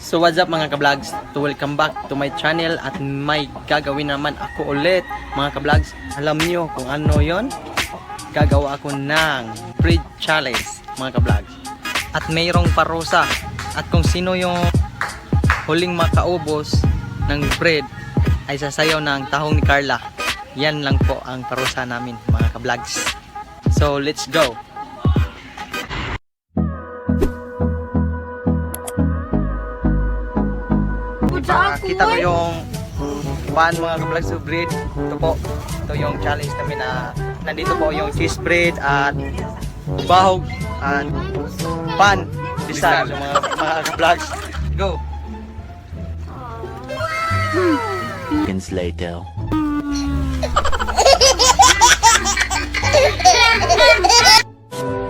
So what's up mga ka-vlogs, to welcome back to my channel. At may gagawin naman ako ulit mga ka-vlogs. Alam nyo kung ano yon? Gagawa ako ng bread challenge mga ka-vlogs. At mayroong parusa. At kung sino yung huling makaubos ng bread ay sasayaw ng tahong ni Carla. Yan lang po ang parusa namin mga ka-vlogs. So let's go! Kita ko yung pan mga ka-vlogs to bread. Ito po, ito yung challenge namin na nandito po yung cheese bread at bahog at pan bisal so, mga ka-vlogs. Go! Seconds later.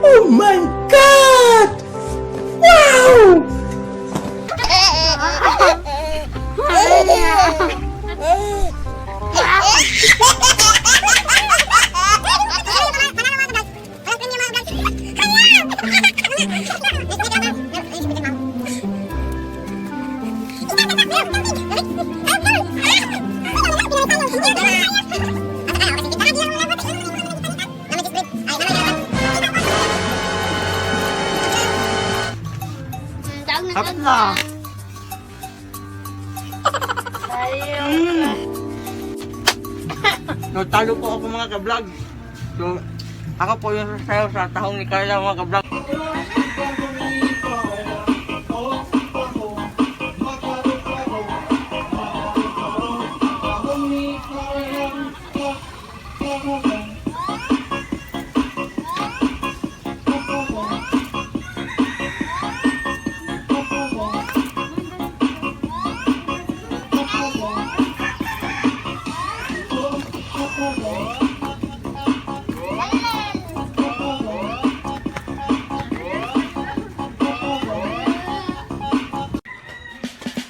Oh my God! Wow! Tapos na. So, talo po ako mga ka-vlog. So, ako po yung sasayaw sa tahong ni Carla mga ka-vlog.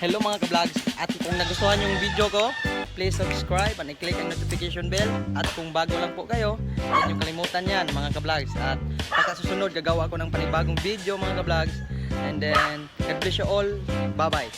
Hello mga ka-vlogs, at kung nagustuhan yung video ko, please subscribe and i-click ang notification bell. At kung bago lang po kayo, huwag nyo kalimutan yan mga ka-vlogs. At pagkasusunod, gagawa ko ng panibagong video mga ka-vlogs. And then, God bless you all. Bye bye.